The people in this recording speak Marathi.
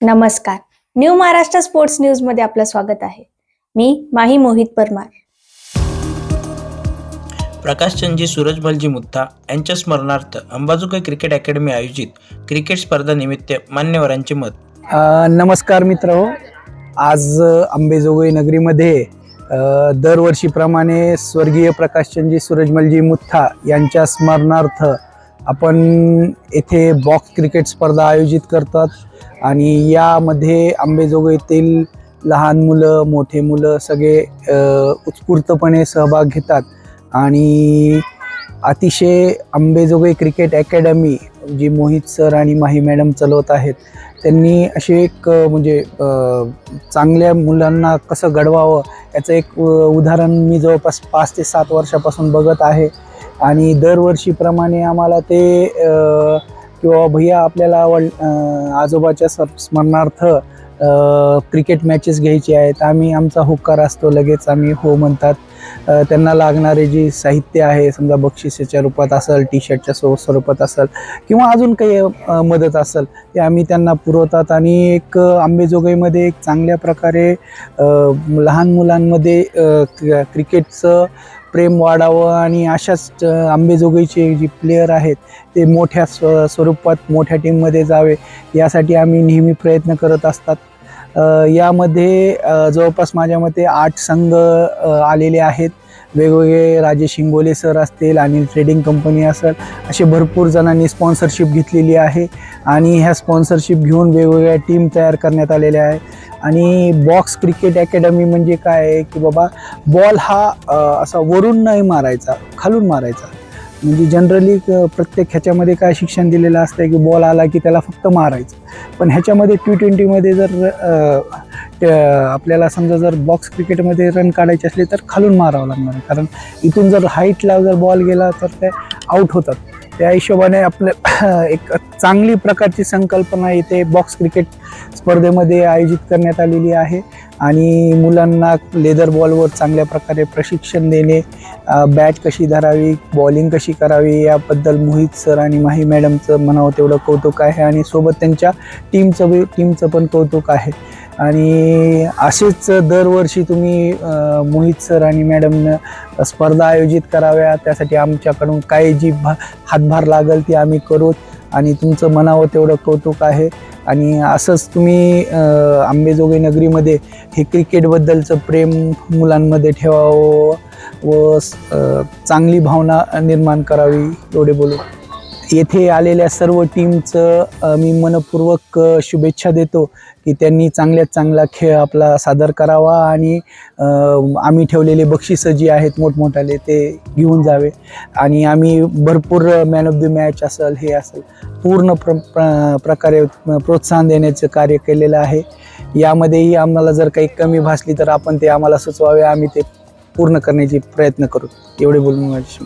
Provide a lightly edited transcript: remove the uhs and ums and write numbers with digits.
नमस्कार. न्यू महाराष्ट्र स्पोर्ट्स न्यूज मध्ये आपलं स्वागत आहे. मी माही मोहित परमार. प्रकाशचंदजी सूरजमलजी मुथा यांच्या स्मरणार्थ अंबाजोगाई क्रिकेट अकॅडमी आयोजित क्रिकेट स्पर्धा निमित्त मान्यवरांचे मत. नमस्कार मित्र. आज अंबाजोगाई नगरीमध्ये दरवर्षीप्रमाणे स्वर्गीय प्रकाशचंदजी सूरजमलजी मुथा यांच्या स्मरणार्थ आपण येथे बॉक्स क्रिकेट स्पर्धा आयोजित करतात आणि यामध्ये अंबाजोगाईतील लहान मुलं मोठे मुलं सगळे उत्स्फूर्तपणे सहभाग घेतात आणि अतिशय अंबाजोगाई क्रिकेट अकॅडमी जी मोहित सर आणि माही मॅडम चालवत आहेत त्यांनी असे एक म्हणजे चांगल्या मुलांना कसं घडवावं याचं एक उदाहरण मी जवळपास 5 ते 7 वर्षापासून बघत आहे आणि दरवर्षीप्रमाणे आम्हाला ते किंवा भैया आपल्याला आजोबाच्या स्मरणार्थ क्रिकेट मॅचेस घ्यायचे आहेत. आम्ही आमचा होकार असतो, लगेच आम्ही हो म्हणतात. त्यांना लागणारे जे साहित्य आहे समजा बक्षिसाच्या रूपात असेल, टी शर्टच्या स्वरूपात असेल किंवा अजून काही मदत असेल ते आम्ही त्यांना पुरवतात आणि एक अंबाजोगाईमध्ये एक चांगल्या प्रकारे लहान मुलांमध्ये क्रिकेटचं प्रेम वाढावं आणि अशाच अंबाजोगाईचे जे प्लेयर आहेत ते मोठ्या स्वरूपात मोठ्या टीममध्ये जावे यासाठी आम्ही नेहमी प्रयत्न करत असतात. यामध्ये जवळपास माझ्या मते 8 संघ आलेले आहेत. वेगवेगळे राजेश हिंगोले सर असतील आणि ट्रेडिंग कंपनी असेल असे भरपूर जणांनी स्पॉन्सरशिप घेतलेली आहे आणि ह्या स्पॉन्सरशिप घेऊन वेगवेगळ्या टीम तयार करण्यात आलेल्या आहे. आणि बॉक्स क्रिकेट अकॅडमी म्हणजे काय आहे की बाबा बॉल हा असा वरून नाही मारायचा, खालून मारायचा. म्हणजे जनरली प्रत्येक ह्याच्यामध्ये काय शिक्षण दिलेलं असतं की बॉल आला की त्याला फक्त मारायचं, पण ह्याच्यामध्ये T20मध्ये जर आपल्याला समजा जर बॉक्स क्रिकेटमध्ये रन काढायचे असले तर खालून मारावं लागणार आहे, कारण इथून जर हाईटला जर बॉल गेला तर ते आऊट होतात. त्या हिशोबाने आपल्या एक चांगली प्रकारची संकल्पना इथे बॉक्स क्रिकेट स्पर्धेमध्ये आयोजित करण्यात आलेली आहे आणि मुलांना लेदर बॉलवर चांगल्या प्रकारे प्रशिक्षण देणे, बॅट कशी धरावी, बॉलिंग कशी करावी याबद्दल मोहित सर आणि माही मॅडमचं म्हणावं तेवढं कौतुक आहे आणि सोबत त्यांच्या टीमचं पण कौतुक आहे. आणि असेच दरवर्षी तुम्ही मोहित सर आणि मॅडमनं स्पर्धा आयोजित कराव्या, त्यासाठी आमच्याकडून काही जी हातभार लागेल ती आम्ही करू आणि तुमचं म्हणावं तेवढं कौतुक आहे. आणि असंच तुम्ही अंबाजोगाई नगरीमध्ये हे क्रिकेटबद्दलचं प्रेम मुलांमध्ये ठेवावं व चांगली भावना निर्माण करावी एवढे बोलू. येथे आलेल्या सर्व टीमचं मी मनपूर्वक शुभेच्छा देतो की त्यांनी चांगल्यात चांगला खेळ आपला सादर करावा आणि आम्ही ठेवलेले बक्षिसं जी आहेत मोठमोठाले ते घेऊन जावे आणि आम्ही भरपूर मॅन ऑफ द मॅच असेल हे असेल पूर्ण प्रकारे प्रोत्साहन देण्याचं कार्य केलेलं आहे. यामध्येही आम्हाला जर काही कमी भासली तर आपण ते आम्हाला सुचवावे, आम्ही ते पूर्ण करण्याचे प्रयत्न करू. एवढे बोलून माझी